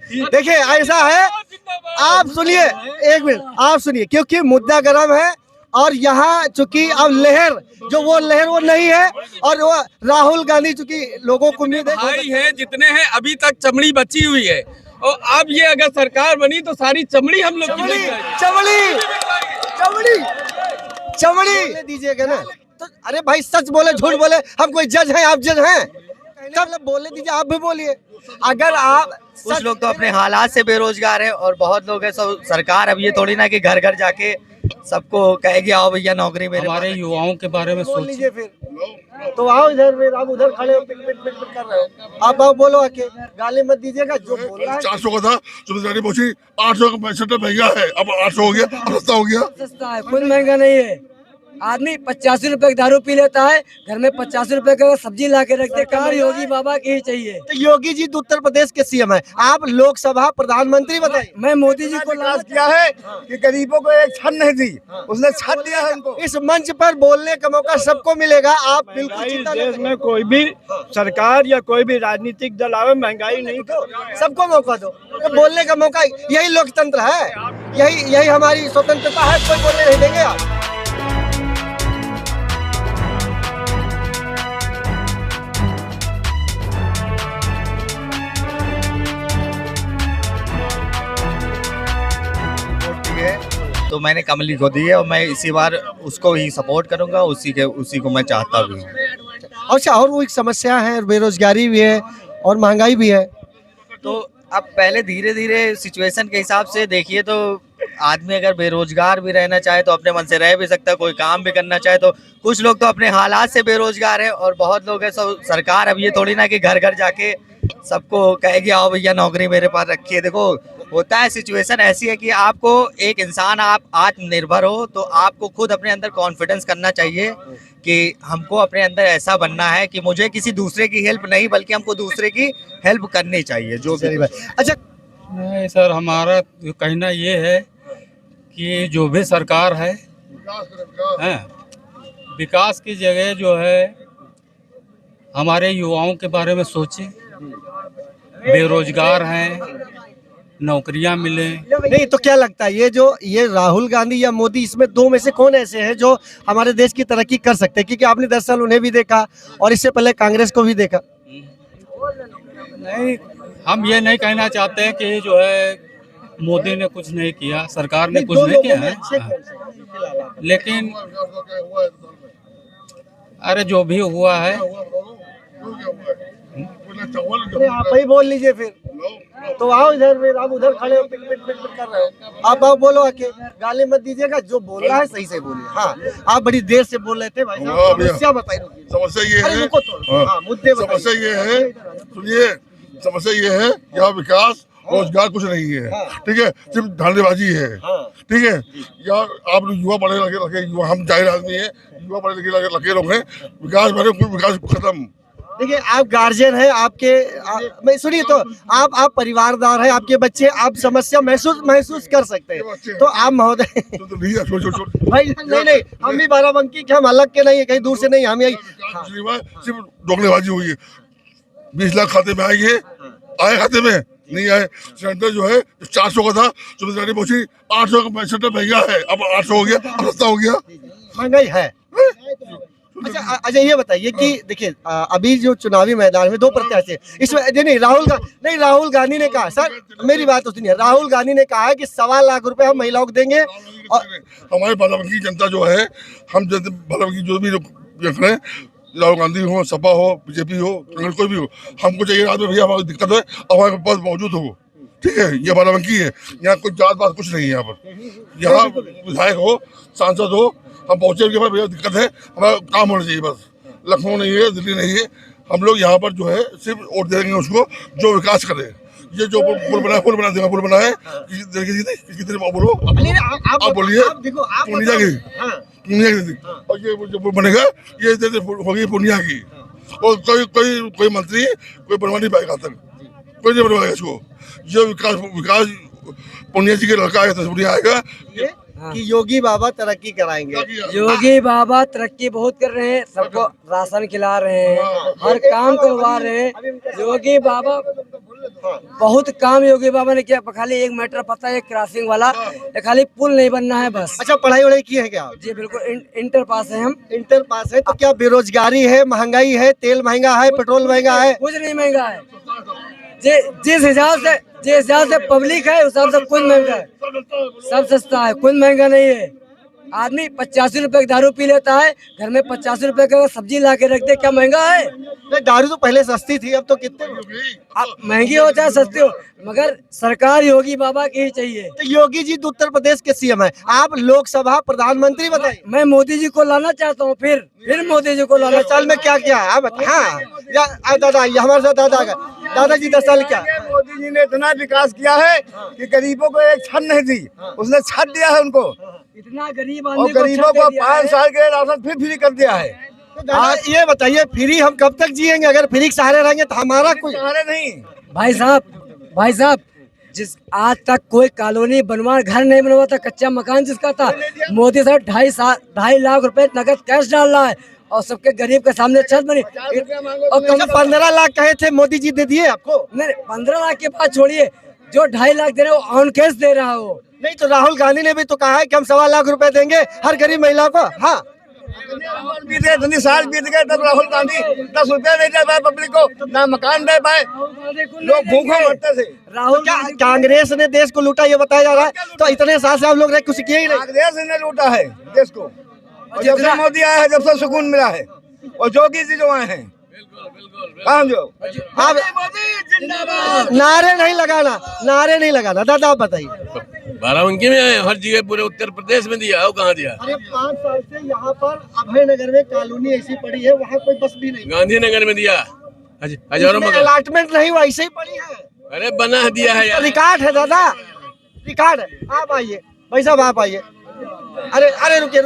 देखिए ऐसा है, आप सुनिए, एक मिनट आप सुनिए, क्योंकि मुद्दा गर्म है और यहाँ चूंकि अब लहर वो नहीं है, और वो राहुल गांधी चूंकि लोगों को उम्मीद है भाई हैं जितने हैं अभी तक चमड़ी बची हुई है, और अब ये अगर सरकार बनी तो सारी चमड़ी हम लोग की लग जाएगी। चमड़ी दीजिएगा ना, तो अरे भाई सच बोले झूठ बोले, हम कोई जज हैं, आप जज हैं, तब बोले दीजिए, आप भी बोलिए। अगर आप कुछ लोग तो अपने हालात से बेरोजगार है और बहुत लोग है सब, सरकार अब ये थोड़ी ना कि घर घर जाके सबको कहेगी आओ भैया नौकरी मेरे हमारे युवाओं के बारे में बोल लीजिए फिर, तो आओ इधर, फिर आप उधर खड़े हो, पिट पिट पिट पिट कर रहे हो, आप बोलो आके, गाली मत दीजिएगा, जो बोल रहा है। 400 का था, सुबह पहुंची 800 का 65 महंगा है, अब 800 हो गया, अब सस्ता हो गया। सस्ता है, कुछ महंगा नहीं है। आदमी 85 रुपए की दारू पी लेता है, घर में 50 रुपए का सब्जी ला के रखते। कहाँ योगी बाबा की ही चाहिए। तो योगी जी तो उत्तर प्रदेश के सीएम है, आप लोकसभा प्रधानमंत्री बताइए। मैं मोदी जी को विकास किया है कि गरीबों को एक छन नहीं दी, उसने छन दिया है इनको। इस मंच पर बोलने का मौका सबको मिलेगा, आप बिल्कुल चिंता न देश करें। में कोई भी सरकार या कोई भी राजनीतिक दल आवे, महंगाई नहीं दो, सबको मौका दो, तो बोलने का मौका, यही लोकतंत्र है, यही हमारी स्वतंत्रता है, कोई बोलने नहीं देंगे आप। तो मैंने कमली को दी है और मैं इसी बार उसको ही सपोर्ट करूंगा, उसी को मैं चाहता भी हूँ। अच्छा, और वो एक समस्या है, बेरोजगारी भी है और महंगाई भी है। तो अब पहले धीरे धीरे सिचुएशन के हिसाब से देखिए, तो आदमी अगर बेरोजगार भी रहना चाहे तो अपने मन से रह भी सकता है, कोई काम भी करना चाहे तो। कुछ लोग तो अपने हालात से बेरोजगार है और बहुत लोग है सब, सरकार अब ये थोड़ी ना कि घर घर जाके सबको कहेगी आओ भैया नौकरी मेरे पास रखी है। देखो होता है, सिचुएशन ऐसी है कि आपको एक इंसान, आप आत्मनिर्भर हो तो आपको खुद अपने अंदर कॉन्फिडेंस करना चाहिए कि हमको अपने अंदर ऐसा बनना है कि मुझे किसी दूसरे की हेल्प नहीं बल्कि हमको दूसरे की हेल्प करनी चाहिए। जो भी अच्छा नहीं सर, हमारा कहना ये है कि जो भी सरकार है विकास की जगह जो है हमारे युवाओं के बारे में सोचे, बेरोजगार हैं, नौकरियां मिले। नहीं तो क्या लगता है, ये राहुल गांधी या मोदी, इसमें दो में से कौन ऐसे हैं जो हमारे देश की तरक्की कर सकते हैं? क्योंकि आपने 10 साल उन्हें भी देखा और इससे पहले कांग्रेस को भी देखा। नहीं, हम ये नहीं कहना चाहते हैं कि जो है मोदी ने कुछ नहीं किया, सरकार ने कुछ नहीं किया है, लेकिन अरे जो भी हुआ है आप ही बोल लीजिए फिर, तो आओ इधर, फिर आप उधर खड़े हो, पिट पिट पिट पिट कर रहे हो, आप बोलो आके, गाली मत दीजिएगा, जो बोल रहा है सही से बोलिए। हाँ, आप बड़ी देर से बोल रहे थे भाई साहब, समस्या बताइए। समस्या ये है, मुद्दे समस्या ये है, सुनिए, समस्या ये है, यहाँ विकास रोजगार कुछ नहीं है, ठीक है, सिर्फ धांधलीबाजी है, ठीक है। यार आप युवा पढ़े लगे युवा, हम जाहिर आदमी है, युवा पढ़े लगे लोग हैं, विकास विकास खत्म। देखिए आप गार्जियन हैं, मैं सुनिए, तो आप परिवारदार हैं, आपके बच्चे, आप समस्या महसूस कर सकते हैं, तो आप महोदय भाई नहीं, हम भी बाराबंकी के, हम अलग के नहीं है, कहीं दूर से नहीं, हम यही सिर्फ दोगलेबाजी हुई है। 20 लाख खाते में आए खाते में नहीं आए। सिलेंडर जो है 400 का था, सुबह पहुंची 800 का 65 महंगा है, अब 800 हो गया, अब सस्ता हो गया। महंगाई है। अच्छा ये बताइए कि देखिए अभी जो चुनावी मैदान में 2 प्रत्याशी, इसमें नहीं राहुल गांधी ने कहा, सर मेरी बात तो सुनिए, राहुल गांधी ने कहा है कि 1.25 लाख रुपए हम महिलाओं को देंगे। और हमारे बाराबंकी जनता जो है, हम बाराबंकी जो भी लोग हैं, राहुल गांधी हो, सपा हो, बीजेपी हो, कांग्रेस कोई भी हो, हमको चाहिए रात में भैया हमारी दिक्कत है, हमारे पास मौजूद हो, ठीक है। ये बाराबंकी है, यहाँ कोई जात पात कुछ नहीं है। यहाँ पर यहाँ विधायक हो, सांसद हो, हम पहुंचे उनके पास, भैया दिक्कत है, हमारा काम होना चाहिए बस। लखनऊ नहीं है, दिल्ली नहीं है, हम लोग यहाँ पर जो है सिर्फ वोट देंगे उसको जो विकास करे। ये जो पुल बना है, किसी तरह बोलो, आप बोलिए, पूर्णिया की, और ये जो पुल बनेगा ये होगी पूर्णिया की, और कोई मंत्री कोई बनवा नहीं पाएगा तक, कोई नहीं बनवाएगा इसको। ये विकास पूर्णिया जी के लड़का आएगा, हाँ। कि योगी बाबा तरक्की कराएंगे। योगी बाबा तरक्की बहुत कर रहे हैं, सबको राशन खिला रहे हैं, हर काम करवा रहे हैं। योगी बाबा बहुत काम योगी बाबा ने किया। खाली एक मैटर पता है, क्रॉसिंग वाला, खाली पुल नहीं बनना है बस। अच्छा, पढ़ाई वढ़ाई की है क्या आप? जी बिल्कुल, इंटर पास है हम। इंटर पास है, तो क्या बेरोजगारी है, महंगाई है, तेल महंगा है, पेट्रोल महंगा है? कुछ नहीं महंगा है। जिस हिसाब से पब्लिक है उस हिसाब से कुछ महंगा है, सब सस्ता है, कुछ महंगा नहीं है। आदमी 85 रुपए की दारू पी लेता है, घर में 85 रुपए का सब्जी ला के रख दे, क्या महंगा है? नहीं, दारू तो पहले सस्ती थी, अब तो कितने अब महंगी हो चाहे सस्ती हो, मगर सरकार योगी बाबा की ही चाहिए। तो योगी जी तो उत्तर प्रदेश के सीएम है, आप लोकसभा प्रधानमंत्री बताइए। मैं मोदी जी को लाना चाहता हूँ, फिर मोदी जी को लाना। 10 साल में क्या किया आप बताइए। हाँ दादा, ये हमारे साथ दादाजी 10 साल क्या? मोदी जी ने इतना विकास किया है कि गरीबों को एक छन नहीं दी, उसने छत दिया है उनको, इतना गरीब और आदमी गरीबों को 5 साल के राशन फिर फ्री कर दिया है। आज ये बताइए, फ्री हम कब तक जिएंगे? अगर फ्री के सहारे रहेंगे तो हमारा कोई सहारे नहीं। भाई साहब जिस आज तक कोई कॉलोनी बनवा, घर नहीं बनवा था, कच्चा मकान जिसका था, मोदी साहब 2.5 लाख रुपए नगद कैश डाल रहा है और सबके गरीब के सामने छत बनी। और कम 15 लाख कहे थे, मोदी जी दे दिए आपको? नहीं, 15 लाख के बाद छोड़िए, जो 2.5 लाख दे रहे हो ऑन कैश दे रहा हो। नहीं तो राहुल गांधी ने भी तो कहा है कि हम 1.25 लाख रुपए देंगे हर गरीब महिला को। हाँ, इतनी साल बीत गए तब राहुल गांधी 10 रुपया नहीं दे पाए पब्लिक को, ना मकान दे पाए, लोग भूखे मरते थे। राहुल क्या कांग्रेस ने देश को लूटा, ये बताया जा रहा है? तो इतने साल से आप लोग कुछ किए ही नहीं। कांग्रेस ने लूटा है देश को, और जब से मोदी आया है जब से सुकून मिला है, और योगी जी जो आए हैं, हम जो आप नारे नहीं लगाना दादा, आप बताइए। बाराबंकी में आए, हर जगह पूरे उत्तर प्रदेश में दिया है, कहाँ दिया? अरे 5 साल से यहाँ पर अभय नगर में कॉलोनी ऐसी पड़ी है, वहाँ कोई बस भी नहीं। गांधीनगर में दिया, हजारों मकान, अलॉटमेंट नहीं हुआ, ऐसे ही पड़ी है। अरे बना दिया है यार, रिकॉर्ड है दादा, रिकॉर्ड है। आप आइए भाई साहब, आप आइए। अरे रुकिए,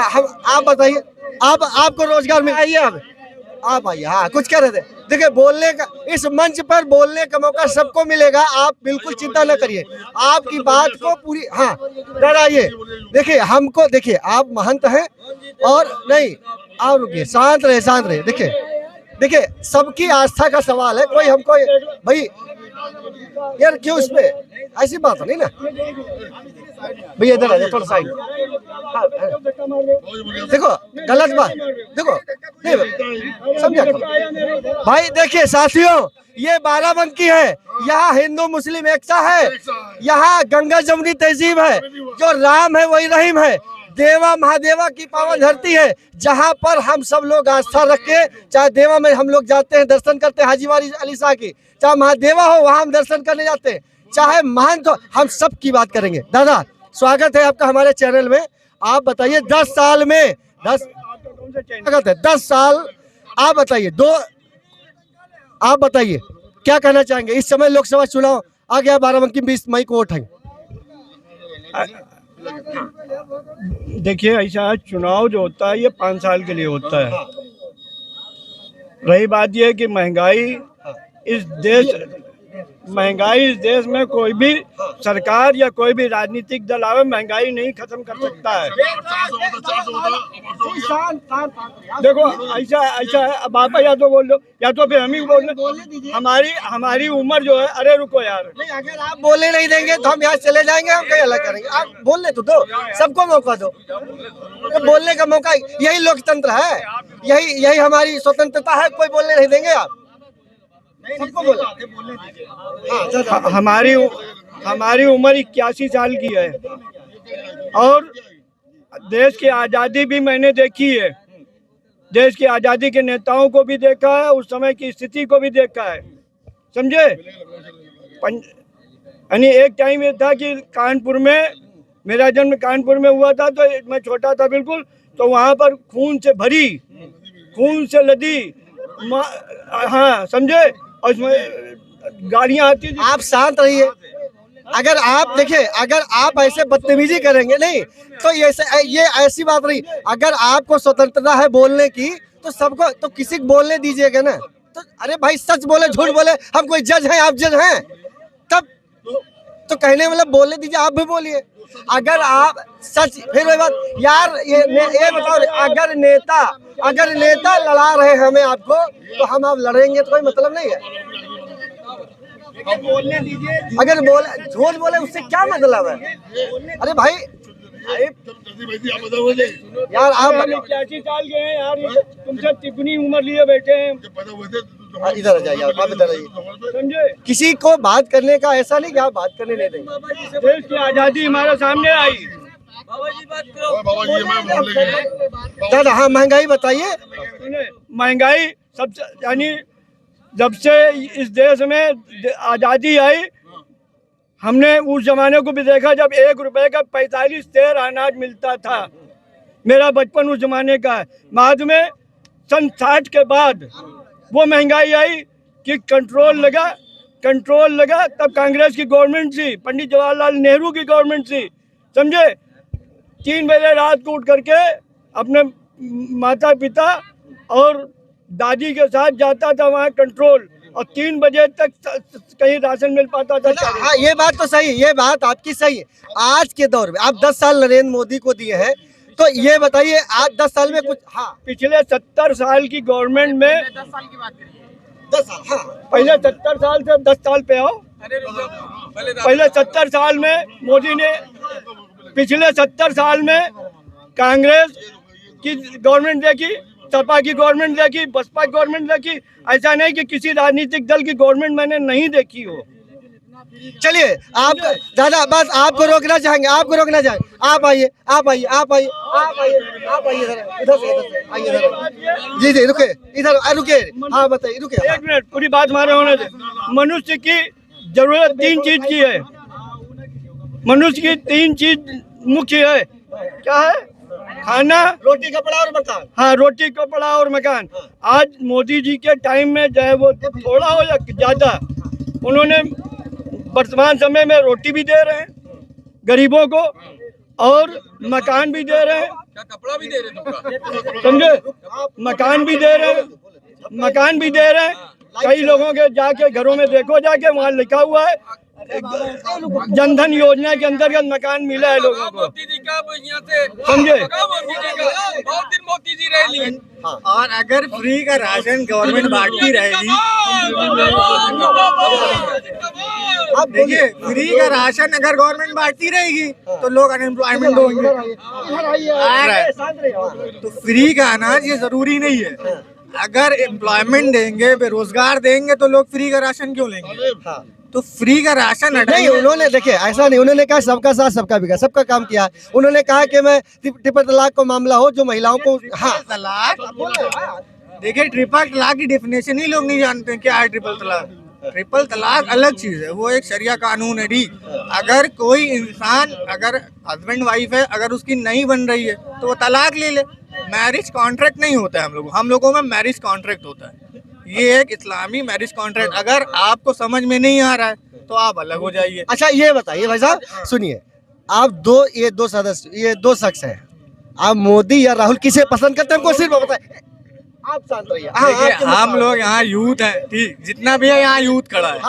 हम आप बताइए, आपको रोजगार में आइए, आप आइए। हाँ, कुछ कह रहे थे? देखिए, बोलने का, इस मंच पर बोलने का मौका सबको मिलेगा, आप बिल्कुल चिंता न करिए, आपकी बात को पूरी। हाँ डराइए, देखिए हमको, देखिए आप महंत हैं और नहीं, आप रुकिए, शांत रहे। देखिए सबकी आस्था का सवाल है, कोई हमको भाई यार क्यों इस पे ऐसी बात नहीं ना भैया, इधर आ जाओ थोड़ा साइड। देखो गलत बात, देखो समझा भाई। देखिए साथियों, ये बाराबंकी है, यहाँ हिंदू मुस्लिम एकता है, यहाँ गंगा जमुनी तहजीब है, जो राम है वही रहीम है, देवा महादेवा की पावन धरती है, जहाँ पर हम सब लोग आस्था रख के, चाहे देवा में हम लोग जाते हैं, दर्शन करते हैं हाजी वाली अली शाह की, चाहे महादेवा हो वहाँ हम दर्शन करने जाते हैं, चाहे महंत हो, हम सब की बात करेंगे। दादा स्वागत है आपका हमारे चैनल में। आप बताइए 10 साल में 10 साल, आप बताइए आप बताइए क्या कहना चाहेंगे? इस समय लोकसभा चुनाव आ गया, बाराबंकी 20 मई को वोट है। देखिए, ऐसा चुनाव जो होता है ये 5 साल के लिए होता है। रही बात ये कि महंगाई इस देश में कोई भी सरकार या कोई भी राजनीतिक दल आवे, महंगाई नहीं खत्म कर सकता है। देखो ऐसा है, अब आप या तो बोल दो या तो फिर हम ही बोल दो। हमारी उम्र जो है, अरे रुको यार, नहीं अगर आप बोलने नहीं देंगे तो हम यहाँ चले जाएंगे, हम कहीं अलग करेंगे। आप बोलने तो दो, सबको मौका दो, तो बोलने का मौका, यही लोकतंत्र है, यही हमारी स्वतंत्रता है। कोई बोलने नहीं देंगे, आप सबको बोला। हमारी उम्र 81 साल की है और देश की आज़ादी भी मैंने देखी है, देश की आज़ादी के नेताओं को भी देखा है, उस समय की स्थिति को भी देखा है, समझे? यानी एक टाइम ये था कि कानपुर में, मेरा जन्म कानपुर में हुआ था, तो मैं छोटा था बिल्कुल, तो वहाँ पर खून से भरी, खून से लदी, हाँ समझे, और इसमें गाड़ियाँ आती थी। आप शांत रहिए। अगर आप देखिए, अगर आप ऐसे बदतमीजी करेंगे नहीं तो ये ऐसी बात नहीं। अगर आपको स्वतंत्रता है बोलने की तो सबको, तो किसी को बोलने दीजिएगा ना। तो अरे भाई सच बोले झूठ बोले, हम कोई जज हैं, आप जज हैं? तब तो कहने मतलब बोलने दीजिए, आप भी बोलिए। अगर आप सच, फिर वही बात यार, ये बताओ, अगर नेता लड़ा रहे हमें आपको, तो हम आप लड़ेंगे तो कोई मतलब नहीं है। अगर बोले झूठ बोले उससे क्या मतलब है? अरे भाई यार आप क्या चाल गए हैं यार, तुमसे तिगुनी उम्र लिए बैठे हैं। इधर आ जाइए, आप इधर आइए। समझे, किसी को बात करने का ऐसा नहीं कि आप बात करने नहीं देंगे। देश की आजादी हमारे सामने आई। दादा हाँ, महंगाई बताइए। महंगाई सबसे, यानी जब से इस देश में आज़ादी आई, हमने उस जमाने को भी देखा जब 1 रुपए का 45 सेर अनाज मिलता था। मेरा बचपन उस जमाने का है। बाद में सन 60 के बाद वो महंगाई आई कि कंट्रोल लगा, तब कांग्रेस की गवर्नमेंट थी, पंडित जवाहरलाल नेहरू की गवर्नमेंट थी। समझे, 3 बजे रात को उठ करके अपने माता पिता और दादी के साथ जाता था वहाँ कंट्रोल, और 3 बजे तक कहीं राशन मिल पाता था। हाँ ये बात तो सही, ये बात आपकी सही है। आज के दौर में आप 10 साल नरेंद्र मोदी को दिए हैं, तो ये बताइए आज 10 साल में कुछ, हाँ पिछले 70 साल की गवर्नमेंट में 10 साल की बात करिए, 10 साल, हाँ पहले 70 साल से 10 साल पे आओ। पहले 70 साल में मोदी ने, पिछले 70 साल में कांग्रेस की गवर्नमेंट देखी, सपा की गवर्नमेंट देखी, बसपा की गवर्नमेंट देखी। ऐसा नहीं कि किसी राजनीतिक दल की गवर्नमेंट मैंने नहीं देखी हो। चलिए आप दादा, बस आपको रोकना चाहेंगे, आप आइए इधर से आइए इधर। जी रुके, इधर रुके, हाँ बताइए, रुके। 1 मिनट, पूरी बात हमारे होने दे। मनुष्य की जरूरत 3 चीज की है। मनुष्य की 3 चीज मुख्य है। क्या है? खाना, रोटी कपड़ा और मकान। हाँ, रोटी कपड़ा और मकान। आज मोदी जी के टाइम में चाहे वो थोड़ा हो या ज्यादा, उन्होंने वर्तमान समय में रोटी भी दे रहे हैं गरीबों को, और मकान भी दे रहे हैं। कपड़ा भी दे रहे, समझे, मकान भी दे रहे हैं। कई लोगों के जाके घरों में देखो, जाके वहाँ लिखा हुआ है जनधन योजना के अंतर्गत मकान मिला है लोगों को। समझे, बहुत दिन मोदी जी रह लिए। और अगर फ्री का राशन गवर्नमेंट बांटती रहेगी, अब देखिए फ्री का राशन अगर गवर्नमेंट बांटती रहेगी तो लोग अनएम्प्लॉयमेंट होंगे। तो फ्री का अनाज ये जरूरी नहीं है। अगर एम्प्लॉयमेंट देंगे, बेरोजगार देंगे, तो लोग फ्री का राशन क्यों लेंगे? तो फ्री का राशन नहीं, उन्होंने देखिए ऐसा नहीं, उन्होंने कहा सबका साथ सबका विकास, सबका काम किया। उन्होंने कहा कि मैं ट्रिपल तलाक को मामला हो जो महिलाओं को, हाँ तलाक, देखिए ट्रिपल तलाक की डेफिनेशन ही लोग नहीं जानते हैं क्या है ट्रिपल तलाक। ट्रिपल तलाक अलग चीज है, वो एक शरिया कानून है। ठीक, अगर कोई इंसान, अगर हस्बैंड वाइफ है, अगर उसकी नहीं बन रही है तो वो तलाक ले ले। मैरिज कॉन्ट्रैक्ट नहीं होता है हम लोगों में मैरिज कॉन्ट्रैक्ट होता है। ये एक इस्लामी मैरिज कॉन्ट्रैक्ट। अगर आपको समझ में नहीं आ रहा है तो आप अलग हो जाइए। अच्छा ये बताइए भाई साहब, सुनिए, आप ये दो शख्स हैं, आप मोदी या राहुल किसे पसंद करते हैं? हमको सिर्फ बताइए, आप शांत रहिए। देखिए हम लोग यहाँ यूथ है, ठीक, जितना भी है यहाँ यूथ खड़ा है,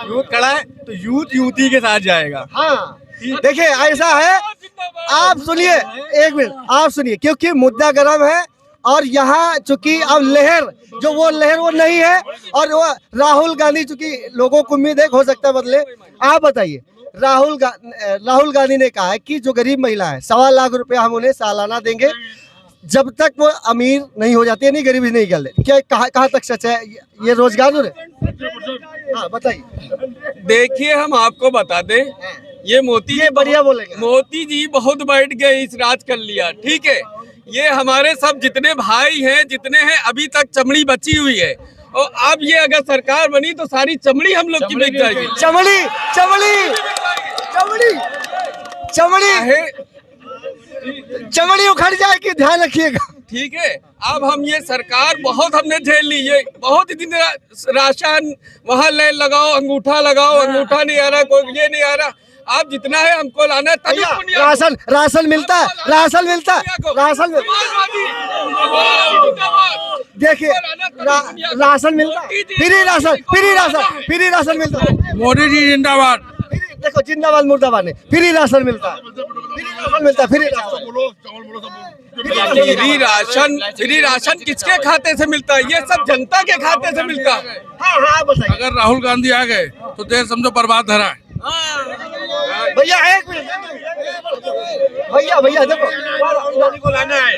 यूथ खड़ा है तो यूथ यूथी के साथ जाएगा। हाँ देखिए ऐसा है, आप सुनिए, 1 मिनट आप सुनिए, क्योंकि मुद्दा गर्म है और यहाँ चूंकि अब लहर वो नहीं है, और वो राहुल गांधी, चूंकि लोगों को उम्मीद है हो सकता है बदले। आप बताइए, राहुल गांधी ने कहा है कि जो गरीब महिला है 1.25 लाख रुपया हम उन्हें सालाना देंगे जब तक वो अमीर नहीं हो जाती है, नहीं गरीबी नहीं निकल रही। क्या कहाँ तक सच है ये? रोजगार हो रहे? हाँ बताइए। देखिए हम आपको बता दें, ये मोदी जी बढ़िया बोलेंगे। मोदी जी बहुत बैठ गए, इस राज कर लिया। ठीक है, ये हमारे सब जितने भाई हैं, जितने हैं, अभी तक चमड़ी बची हुई है, और अब ये अगर सरकार बनी तो सारी चमड़ी हम लोग की बिक जाएगी। चमड़ी उखड़ जाएगी, ध्यान रखिएगा। ठीक है, अब हम ये सरकार बहुत हमने झेल ली, ये बहुत दिन राशन वहाँ लाइन लगाओ, अंगूठा लगाओ, अंगूठा नहीं आ रहा, कोई ये नहीं आ रहा। आप जितना है हमको लाना है, तभी राशन मिलता है। देखिए राशन मिलता है, फ्री राशन मिलता है। मोदी जी जिंदाबाद। देखो देखो जिंदाबाद मुर्दाबाद नहीं, फ्री राशन मिलता है, फ्री राशन मिलता है, फ्री राशन। बोलो चावल बोलो सब फ्री राशन किसके खाते से मिलता है? ये सब जनता के खाते से मिलता है। हाँ हाँ बताइए अगर राहुल गांधी आ गए तो देश समझो बर्बाद धरा है। भैया, एक मिनट भैया, भैया देखो राहुल गांधी को लाना है।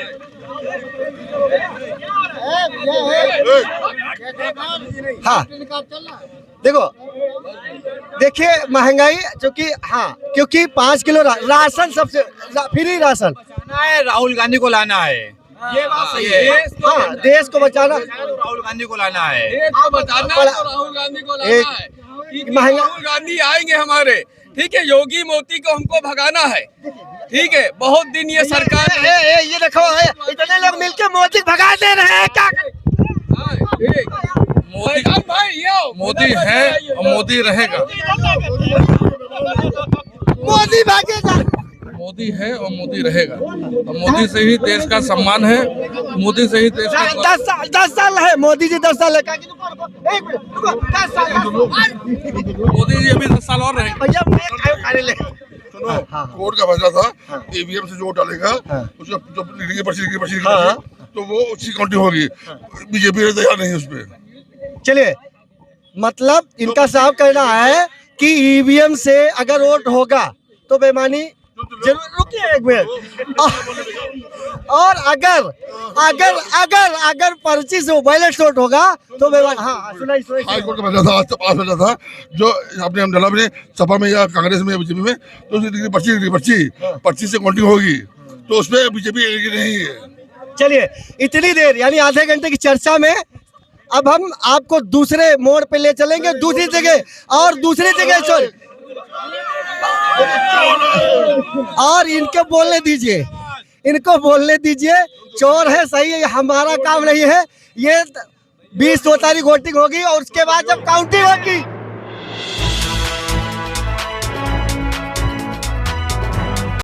हाँ देखो, देखिए महंगाई क्योंकि 5 किलो राशन सबसे फ्री राशन राहुल गांधी को लाना है, ये बात सही है। हाँ देश को बचाना, राहुल गांधी को लाना है। देश को बचाना है तो राहुल गांधी को लाना है। ठीक है, महंगा- राहुल गांधी आएंगे हमारे, ठीक है। योगी मोदी को हमको भगाना है, ठीक है। बहुत दिन ये सरकार ये देखो इतने लोग मिलके मोदी भगा दे रहे हैं, क्या करें? मोदी भाई ये मोदी है और मोदी रहेगा। मोदी भागेगा। मोदी है और मोदी रहेगा, और मोदी से ही देश का सम्मान है, मोदी से ही देश का 10 साल है मोदी जी, 10 साल है। एक मिनट रुको, 10 साल मोदी जी अभी 10 साल और रहेंगे। भैया खाने ले। सुनो, कोर्ट का फैसला था ईवीएम से जो वोट डालेगा उसका जो लिखी पर्ची तो वो उसकी काउंटिंग होगी। बीजेपी तैयार नहीं उस पर। चलिए, मतलब इनका साफ कहना है कि ईवीएम से अगर वोट होगा तो बेईमानी जरूर। रुकिए एक मिनट। और अगर पर्ची से बैलेट वोट होगा तो बेईमानी। हाँ सुनाइए। हाई कोर्ट का फैसला था, आज तक पास फैसला था जो आपने हम डाला अपने सपा में या कांग्रेस में या बीजेपी में, तो उसकी पर्ची से काउंटिंग होगी, तो उसमें बीजेपी नहीं है। चलिए, इतनी देर यानी आधे घंटे की चर्चा में अब हम आपको दूसरे मोड़ पे ले चलेंगे, दूसरी जगह और दूसरी जगह चल। और इनको बोलने दीजिए, चोर है सही है, हमारा काम नहीं है। ये 20 तारीख वोटिंग होगी और उसके बाद जब काउंटिंग होगी